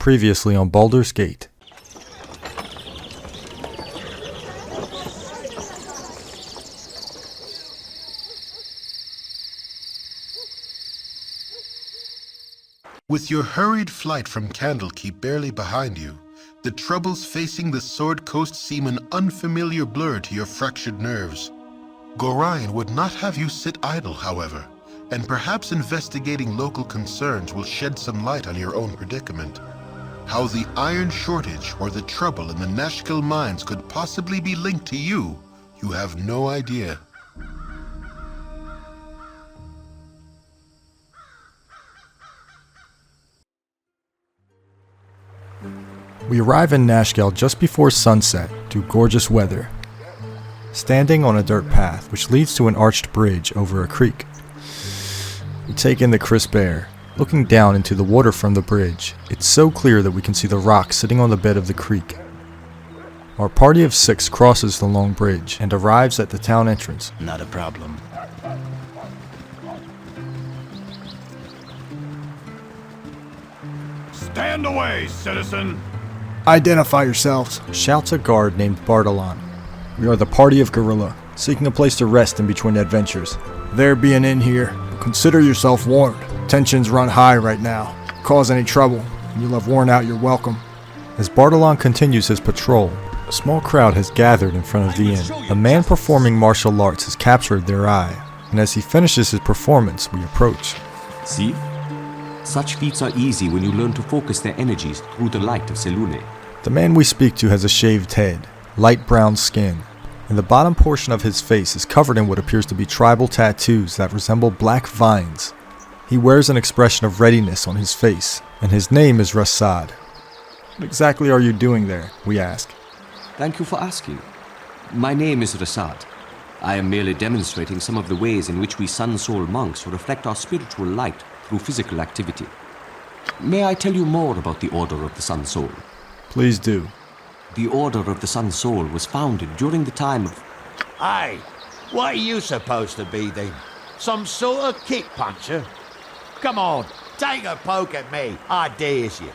Previously on Baldur's Gate. With your hurried flight from Candlekeep barely behind you, the troubles facing the Sword Coast seem an unfamiliar blur to your fractured nerves. Gorion would not have you sit idle, however, and perhaps investigating local concerns will shed some light on your own predicament. How the iron shortage or the trouble in the Nashkel mines could possibly be linked to you, you have no idea. We arrive in Nashkel just before sunset to gorgeous weather, standing on a dirt path which leads to an arched bridge over a creek. We take in the crisp air. Looking down into the water from the bridge, it's so clear that we can see the rocks sitting on the bed of the creek. Our party of 6 crosses the long bridge and arrives at the town entrance. Not a problem. Stand away, citizen! Identify yourselves, shouts a guard named Bardalon. We are the party of Gorilla, seeking a place to rest in between adventures. There be an inn here, but consider yourself warned. Tensions run high right now. Cause any trouble, and you'll have worn out your welcome. As Bardalon continues his patrol, a small crowd has gathered in front of the inn. A man performing martial arts has captured their eye, and as he finishes his performance, we approach. See? Such feats are easy when you learn to focus their energies through the light of Selune. The man we speak to has a shaved head, light brown skin, and the bottom portion of his face is covered in what appears to be tribal tattoos that resemble black vines. He wears an expression of readiness on his face, and his name is Rasad. What exactly are you doing there? We ask. Thank you for asking. My name is Rasad. I am merely demonstrating some of the ways in which we Sun Soul monks reflect our spiritual light through physical activity. May I tell you more about the Order of the Sun Soul? Please do. The Order of the Sun Soul was founded during the time of... Hey, what are you supposed to be then? Some sort of kick puncher? Come on, take a poke at me, I dares you.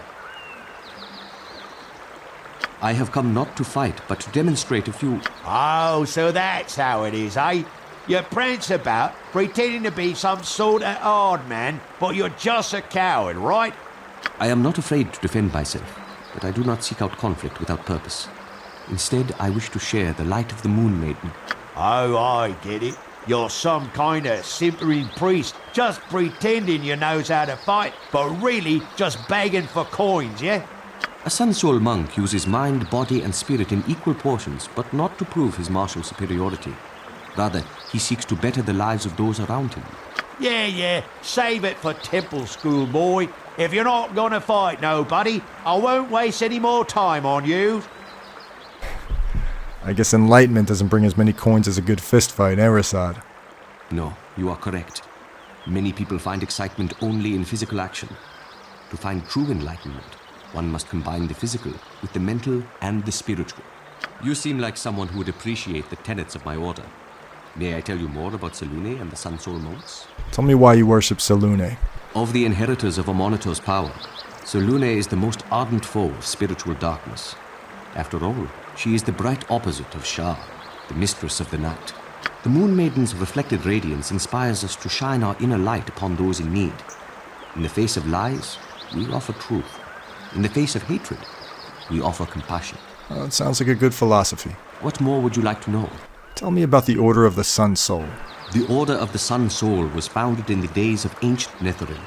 I have come not to fight, but to demonstrate a few... Oh, so that's how it is, eh? You prance about, pretending to be some sort of hard man, but you're just a coward, right? I am not afraid to defend myself, but I do not seek out conflict without purpose. Instead, I wish to share the light of the Moon Maiden. Oh, I get it. You're some kind of simpering priest, just pretending you knows how to fight, but really just begging for coins, yeah? A Sun Soul monk uses mind, body, and spirit in equal portions, but not to prove his martial superiority. Rather, he seeks to better the lives of those around him. Yeah, save it for temple school, boy. If you're not gonna fight nobody, I won't waste any more time on you. I guess enlightenment doesn't bring as many coins as a good fist fight, eh, Rasad? No, you are correct. Many people find excitement only in physical action. To find true enlightenment, one must combine the physical with the mental and the spiritual. You seem like someone who would appreciate the tenets of my order. May I tell you more about Selune and the Sun Soul monks? Tell me why you worship Selune. Of the inheritors of Amonitor's power, Selune is the most ardent foe of spiritual darkness. After all, she is the bright opposite of Shah, the mistress of the night. The Moon Maiden's reflected radiance inspires us to shine our inner light upon those in need. In the face of lies, we offer truth. In the face of hatred, we offer compassion. Oh, it sounds like a good philosophy. What more would you like to know? Tell me about the Order of the Sun Soul. The Order of the Sun Soul was founded in the days of ancient Netheril.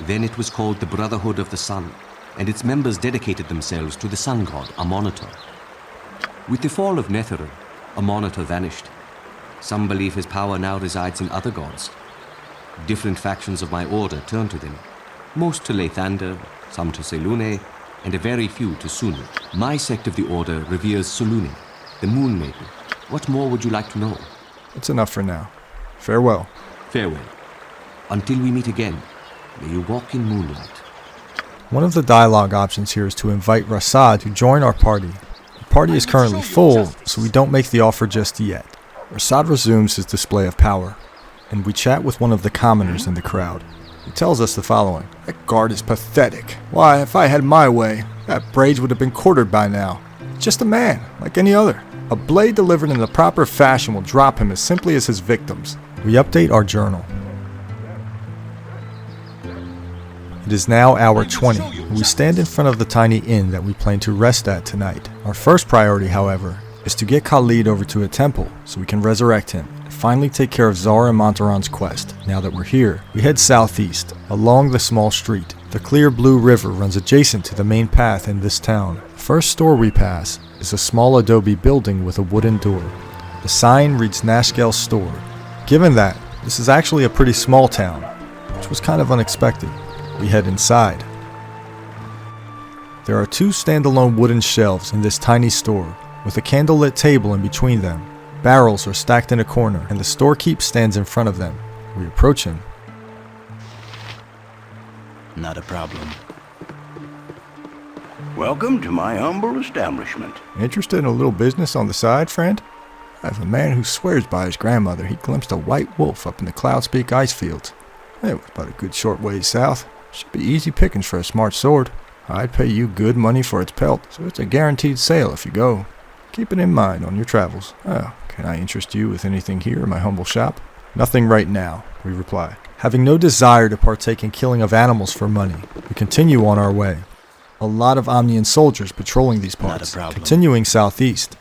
Then it was called the Brotherhood of the Sun, and its members dedicated themselves to the sun god Amonitor. With the fall of Netheril, Amonitor vanished. Some believe his power now resides in other gods. Different factions of my order turn to them, most to Lathander, some to Selune, and a very few to Sunu. My sect of the order reveres Selune, the Moon Maiden. What more would you like to know? That's enough for now. Farewell. Farewell. Until we meet again, may you walk in moonlight. One of the dialogue options here is to invite Rasad to join our party. The party is currently full, so we don't make the offer just yet. Rasad resumes his display of power, and we chat with one of the commoners in the crowd. He tells us the following. That guard is pathetic. Why, if I had my way, that Braids would have been quartered by now. Just a man, like any other. A blade delivered in the proper fashion will drop him as simply as his victims. We update our journal. It is now hour 20, and we stand in front of the tiny inn that we plan to rest at tonight. Our first priority, however, is to get Khalid over to a temple so we can resurrect him and finally take care of Zara and Montaran's quest. Now that we're here, we head southeast, along the small street. The clear blue river runs adjacent to the main path in this town. The first store we pass is a small adobe building with a wooden door. The sign reads Nashkel's store. Given that, this is actually a pretty small town, which was kind of unexpected. We head inside. There are 2 standalone wooden shelves in this tiny store, with a candlelit table in between them. Barrels are stacked in a corner, and the storekeep stands in front of them. We approach him. Not a problem. Welcome to my humble establishment. Interested in a little business on the side, friend? I have a man who swears by his grandmother he glimpsed a white wolf up in the Cloudspeak ice fields. It was about a good short ways south. Should be easy pickings for a smart sword. I'd pay you good money for its pelt, so it's a guaranteed sale if you go. Keep it in mind on your travels. Oh, can I interest you with anything here in my humble shop? Nothing right now, we reply. Having no desire to partake in killing of animals for money, we continue on our way. A lot of Omnian soldiers patrolling these parts. Continuing southeast,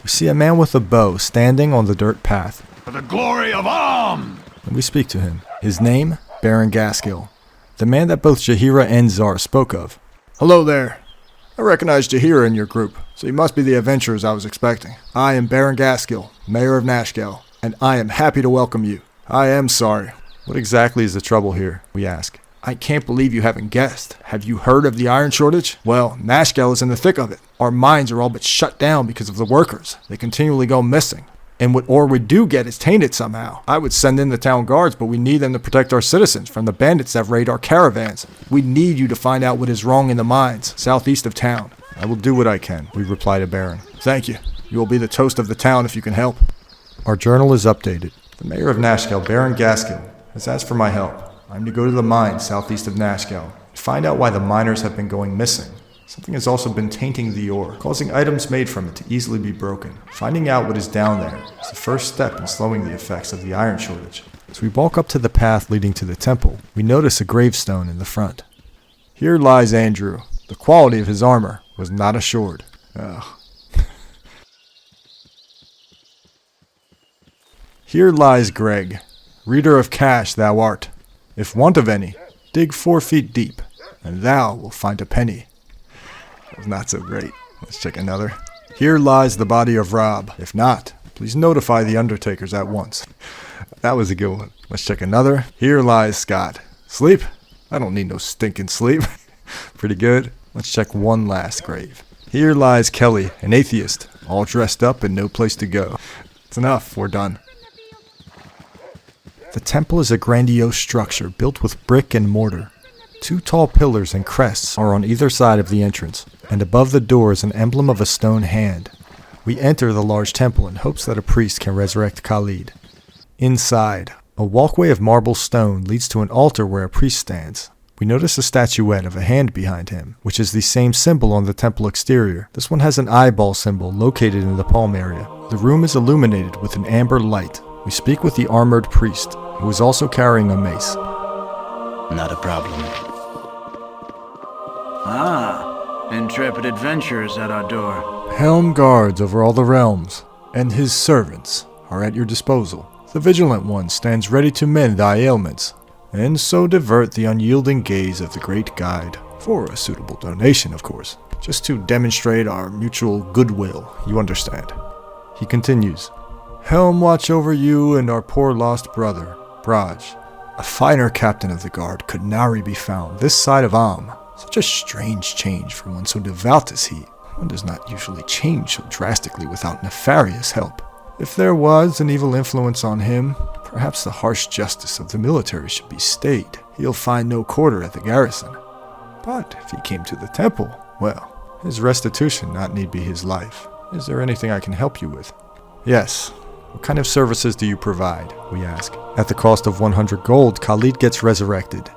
we see a man with a bow standing on the dirt path. For the glory of Am! And we speak to him. His name, Baron Gaskill, the man that both Jahira and Zar spoke of. Hello there. I recognize Jahira in your group, so you must be the adventurers I was expecting. I am Baron Gaskill, Mayor of Nashkel, and I am happy to welcome you. I am sorry. What exactly is the trouble here? We ask. I can't believe you haven't guessed. Have you heard of the iron shortage? Well, Nashkel is in the thick of it. Our mines are all but shut down because of the workers. They continually go missing. And what ore we do get is tainted somehow. I would send in the town guards, but we need them to protect our citizens from the bandits that raid our caravans. We need you to find out what is wrong in the mines, southeast of town. I will do what I can, we reply to Baron. Thank you. You will be the toast of the town if you can help. Our journal is updated. The mayor of Nashkel, Baron Gaskill, has asked for my help. I'm to go to the mines southeast of Nashkel and find out why the miners have been going missing. Something has also been tainting the ore, causing items made from it to easily be broken. Finding out what is down there is the first step in slowing the effects of the iron shortage. As we walk up to the path leading to the temple, we notice a gravestone in the front. Here lies Andrew. The quality of his armor was not assured. Ugh. Here lies Greg. Reader of cash thou art. If want of any, dig 4 feet deep, and thou wilt find a penny. That was not so great. Let's check another. Here lies the body of Rob. If not, please notify the undertakers at once. That was a good one. Let's check another. Here lies Scott. Sleep? I don't need no stinking sleep. Pretty good. Let's check one last grave. Here lies Kelly, an atheist, all dressed up and no place to go. It's enough. We're done. The temple is a grandiose structure built with brick and mortar. 2 tall pillars and crests are on either side of the entrance, and above the door is an emblem of a stone hand. We enter the large temple in hopes that a priest can resurrect Khalid. Inside, a walkway of marble stone leads to an altar where a priest stands. We notice a statuette of a hand behind him, which is the same symbol on the temple exterior. This one has an eyeball symbol located in the palm area. The room is illuminated with an amber light. We speak with the armored priest, who is also carrying a mace. Not a problem. Ah, intrepid adventurers at our door. Helm guards over all the realms, and his servants are at your disposal. The vigilant one stands ready to mend thy ailments, and so divert the unyielding gaze of the great guide, for a suitable donation, of course, just to demonstrate our mutual goodwill, you understand. He continues, Helm watch over you and our poor lost brother, Braj. A finer captain of the guard could nary be found this side of Am. Such a strange change for one so devout as he. One does not usually change so drastically without nefarious help. If there was an evil influence on him, perhaps the harsh justice of the military should be stayed. He'll find no quarter at the garrison. But if he came to the temple, well, his restitution not need be his life. Is there anything I can help you with? Yes. What kind of services do you provide? We ask. At the cost of 100 gold, Khalid gets resurrected.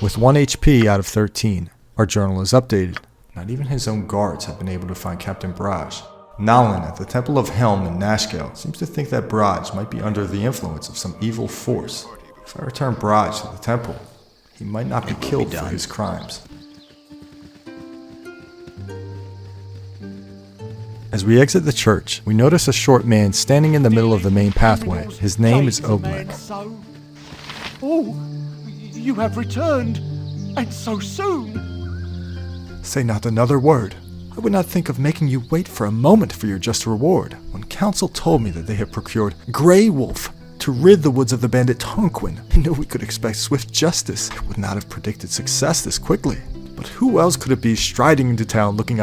With 1 HP out of 13, our journal is updated. Not even his own guards have been able to find Captain Braj. Nalin at the Temple of Helm in Nashkel seems to think that Braj might be under the influence of some evil force. If I return Braj to the temple, he might not be killed for his crimes. As we exit the church, we notice a short man standing in the middle of the main pathway. His name is Oblek. Oh, you have returned, and so soon. Say not another word. I would not think of making you wait for a moment for your just reward. When council told me that they had procured Grey Wolf to rid the woods of the bandit Tonquin, I knew we could expect swift justice. I would not have predicted success this quickly. But who else could it be striding into town looking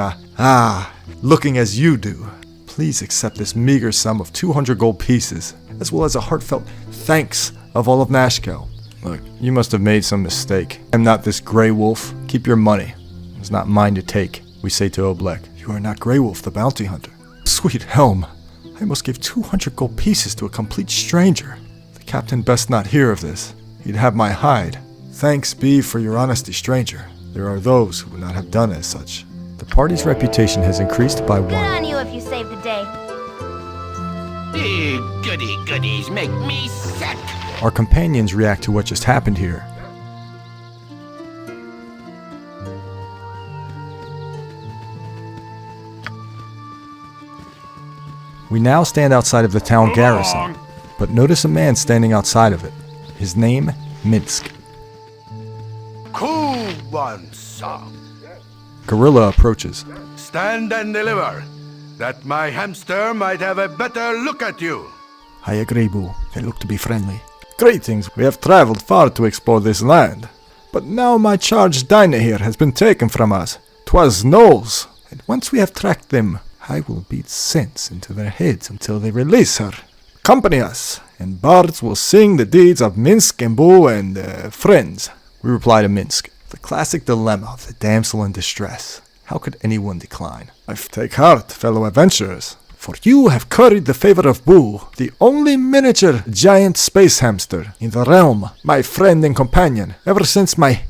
as you do? Please accept this meager sum of 200 gold pieces, as well as a heartfelt thanks of all of Nashkel. Look, you must have made some mistake. I'm not this Grey Wolf. Keep your money. It's not mine to take, we say to Oblek. You are not Grey Wolf, the bounty hunter. Sweet Helm, I must give 200 gold pieces to a complete stranger. The captain best not hear of this. He'd have my hide. Thanks be for your honesty, stranger. There are those who would not have done as such. The party's reputation has increased by 1. Good on you if you saved the day. Goody goodies make me sick. Our companions react to what just happened here. We now stand outside of the town garrison, but notice a man standing outside of it. His name, Minsk. Cool one, sir. Gorilla approaches. Stand and deliver, that my hamster might have a better look at you. I agree, Boo. They look to be friendly. Greetings, we have traveled far to explore this land. But now my charge Dinah here has been taken from us. 'Twas Knowles, and once we have tracked them, I will beat sense into their heads until they release her. Accompany us, and bards will sing the deeds of Minsk and Boo and friends. We reply to Minsk. The classic dilemma of the damsel in distress. How could anyone decline? Take heart, fellow adventurers, for you have curried the favor of Boo, the only miniature giant space hamster in the realm, my friend and companion, ever since my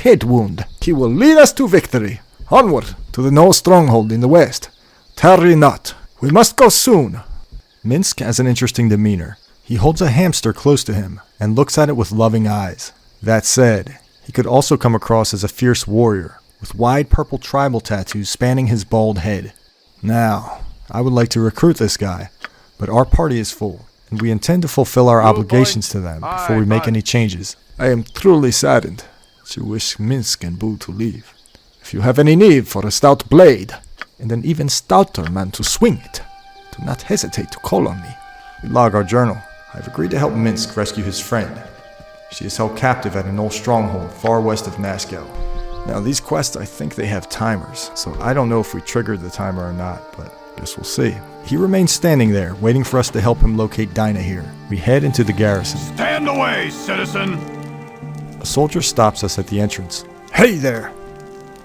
head wound. He will lead us to victory. Onward to the Knoll stronghold in the west. Tarry not. We must go soon. Minsk has an interesting demeanor. He holds a hamster close to him and looks at it with loving eyes. That said, he could also come across as a fierce warrior, with wide purple tribal tattoos spanning his bald head. Now, I would like to recruit this guy, but our party is full, and we intend to fulfill our obligations to them before we make any changes. I am truly saddened to wish Minsk and Boo to leave. If you have any need for a stout blade, and an even stouter man to swing it, do not hesitate to call on me. We log our journal. I have agreed to help Minsk rescue his friend. She is held captive at an old stronghold far west of Nashkel. Now these quests, I think they have timers, so I don't know if we triggered the timer or not, but guess we'll see. He remains standing there, waiting for us to help him locate Dinah here. We head into the garrison. Stand away, citizen! A soldier stops us at the entrance. Hey there!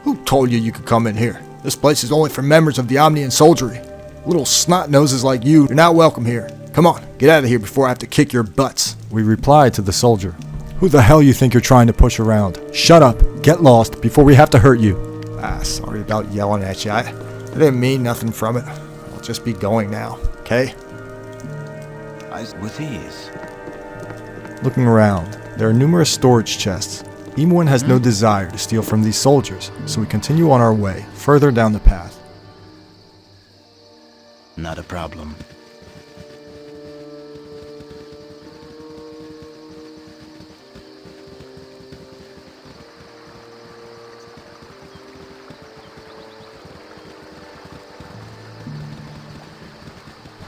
Who told you could come in here? This place is only for members of the Omnian soldiery. Little snot noses like you're not welcome here. Come on, get out of here before I have to kick your butts. We reply to the soldier. Who the hell you think you're trying to push around? Shut up, get lost before we have to hurt you. Sorry about yelling at you. I didn't mean nothing from it. I'll just be going now, okay? With ease. Looking around, there are numerous storage chests. Imoen has no desire to steal from these soldiers, so we continue on our way, further down the path. Not a problem.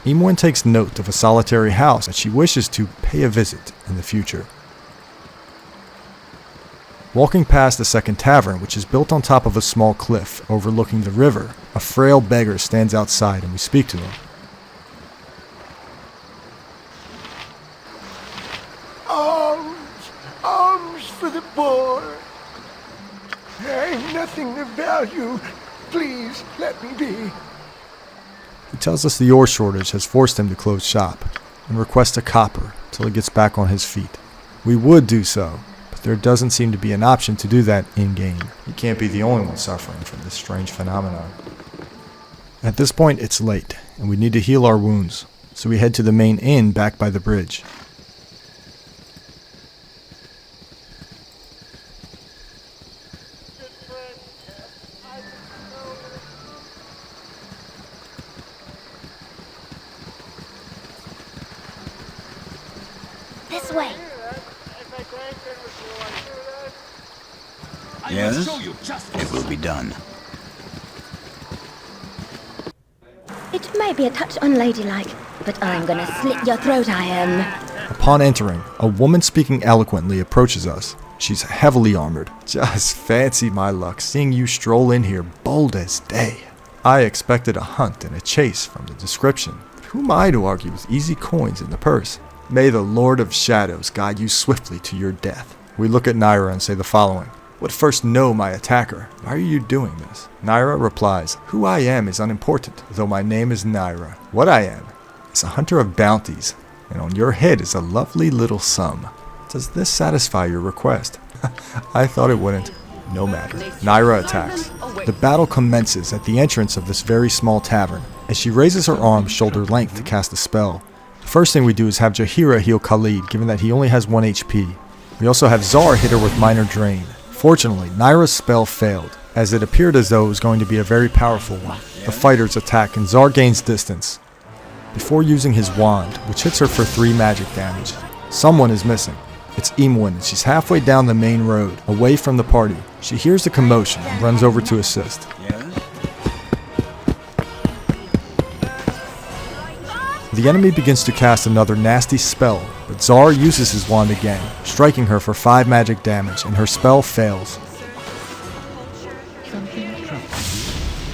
Imoen takes note of a solitary house that she wishes to pay a visit in the future. Walking past the second tavern, which is built on top of a small cliff overlooking the river, a frail beggar stands outside and we speak to him. Alms for the poor. I've nothing of value. Please let me be. He tells us the ore shortage has forced him to close shop and requests a copper till he gets back on his feet. We would do so, but there doesn't seem to be an option to do that in-game. You can't be the only one suffering from this strange phenomenon. At this point, it's late, and we need to heal our wounds, so we head to the main inn back by the bridge. This way. Yes? It will be done. It may be a touch unladylike, but I'm gonna slit your throat, I am. Upon entering, a woman speaking eloquently approaches us. She's heavily armored. Just fancy my luck seeing you stroll in here bold as day. I expected a hunt and a chase from the description, but who am I to argue with easy coins in the purse? May the Lord of Shadows guide you swiftly to your death. We look at Naira and say the following. Would first know my attacker. Why are you doing this? Naira replies, who I am is unimportant, though my name is Naira. What I am is a hunter of bounties, and on your head is a lovely little sum. Does this satisfy your request? I thought it wouldn't. No matter. Naira attacks. The battle commences at the entrance of this very small tavern, as she raises her arms shoulder length to cast a spell. The first thing we do is have Jaheira heal Khalid, given that he only has 1 HP. We also have Zar hit her with Minor Drain. Fortunately, Naira's spell failed, as it appeared as though it was going to be a very powerful one. The fighters attack and Zar gains distance, before using his wand, which hits her for 3 magic damage. Someone is missing. It's Imwin, and she's halfway down the main road, away from the party. She hears the commotion and runs over to assist. The enemy begins to cast another nasty spell, but Zar uses his wand again, striking her for 5 magic damage, and her spell fails.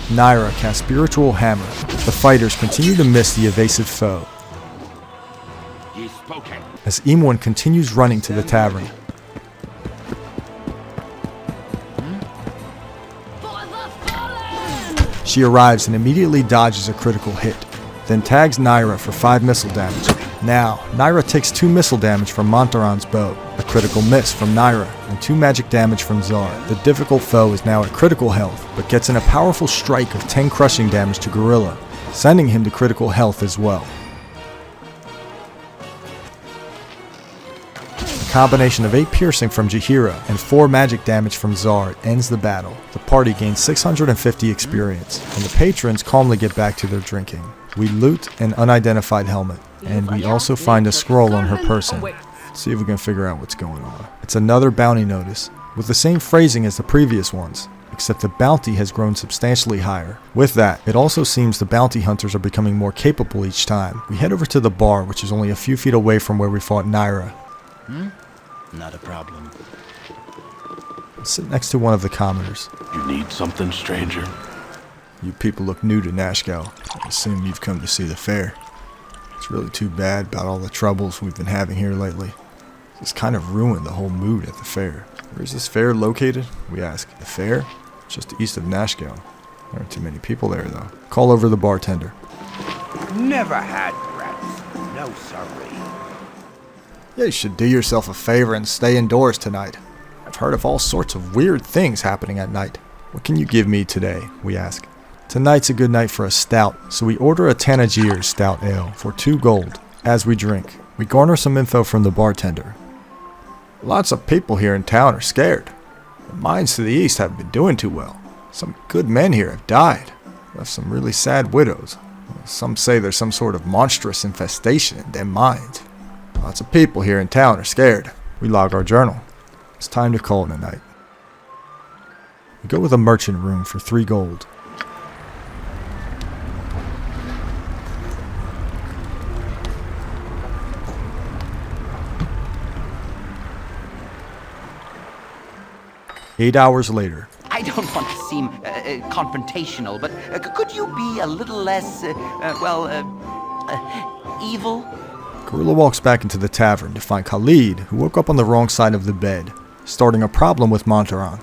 Naira casts Spiritual Hammer. The fighters continue to miss the evasive foe, as Imwin continues running to the tavern. She arrives and immediately dodges a critical hit, then tags Naira for 5 missile damage. Now, Naira takes 2 missile damage from Montaran's bow, a critical miss from Naira, and 2 magic damage from Zar. The difficult foe is now at critical health, but gets in a powerful strike of 10 crushing damage to Gorilla, sending him to critical health as well. A combination of 8 piercing from Jaheira and 4 magic damage from Zar ends the battle. The party gains 650 experience, and the patrons calmly get back to their drinking. We loot an unidentified helmet, and we also find a scroll on her person. Let's see if we can figure out what's going on. It's another bounty notice, with the same phrasing as the previous ones, except the bounty has grown substantially higher. With that, it also seems the bounty hunters are becoming more capable each time. We head over to the bar, which is only a few feet away from where we fought Naira. Not a problem. Sit next to one of the commoners. You need something, stranger? You people look new to Nashkel. I assume you've come to see the fair. It's really too bad about all the troubles we've been having here lately. It's kind of ruined the whole mood at the fair. Where's this fair located? We ask. The fair? It's just east of Nashkel. There aren't too many people there, though. Call over the bartender. Never had rats. No sorry. You should do yourself a favor and stay indoors tonight. I've heard of all sorts of weird things happening at night. What can you give me today? We ask. Tonight's a good night for a stout, so we order a Tanagir's stout ale for 2 gold. As we drink, we garner some info from the bartender. Lots of people here in town are scared. The mines to the east haven't been doing too well. Some good men here have died, left some really sad widows. Some say there's some sort of monstrous infestation in them mines. Lots of people here in town are scared. We log our journal. It's time to call it a night. We go with a merchant room for 3 gold. Eight hours later. I don't want to seem confrontational, but could you be a little less, evil? Gorilla walks back into the tavern to find Khalid, who woke up on the wrong side of the bed, starting a problem with Montaran.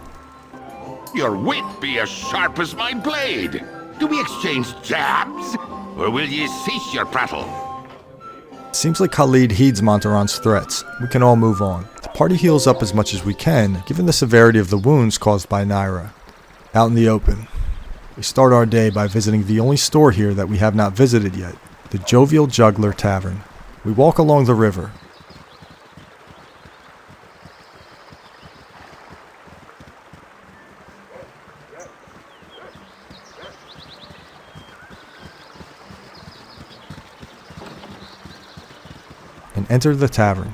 Your wit be as sharp as my blade. Do we exchange jabs, or will ye cease your prattle? Seems like Khalid heeds Montaran's threats. We can all move on. The party heals up as much as we can, given the severity of the wounds caused by Naira. Out in the open, we start our day by visiting the only store here that we have not visited yet, the Jovial Juggler Tavern. We walk along the river. And enter the tavern.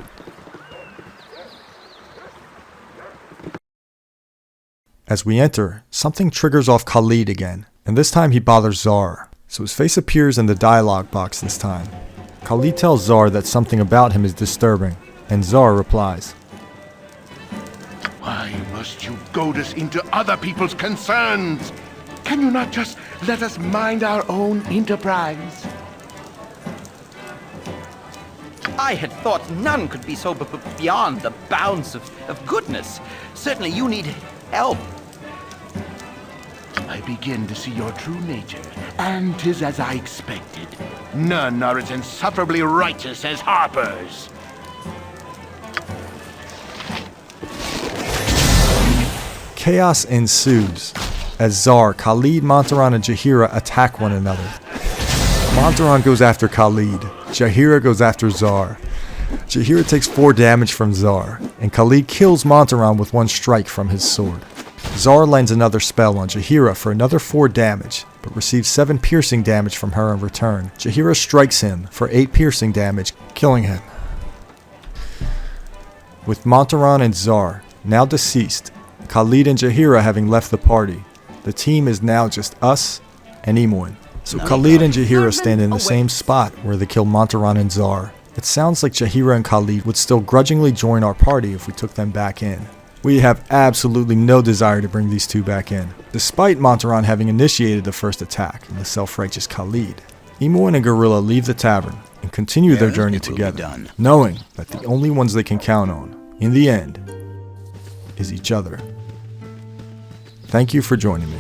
As we enter, something triggers off Khalid again, and this time he bothers Zar, so his face appears in the dialogue box this time. Khalid tells Zar that something about him is disturbing, and Zar replies, Why must you goad us into other people's concerns? Can you not just let us mind our own enterprise? I had thought none could be so beyond the bounds of goodness. Certainly you need help. I begin to see your true nature, and 'tis as I expected. None are as insufferably righteous as Harper's. Chaos ensues as Zar, Khalid, Montaran, and Jaheira attack one another. Montaran goes after Khalid, Jaheira goes after Zar. Jaheira takes 4 damage from Zar, and Khalid kills Montaran with 1 strike from his sword. Zar lands another spell on Jaheira for another 4 damage, but receives 7 piercing damage from her in return. Jaheira strikes him for 8 piercing damage, killing him. With Montaran and Zar now deceased, Khalid and Jaheira having left the party, the team is now just us and Imoen. So Khalid and Jaheira stand in the same spot where they killed Montaran and Zar. It sounds like Jaheira and Khalid would still grudgingly join our party if we took them back in. We have absolutely no desire to bring these two back in, despite Montaran having initiated the first attack and the self-righteous Khalid. Imoen and Gorilla leave the tavern and continue their journey together, knowing that the only ones they can count on, in the end, is each other. Thank you for joining me.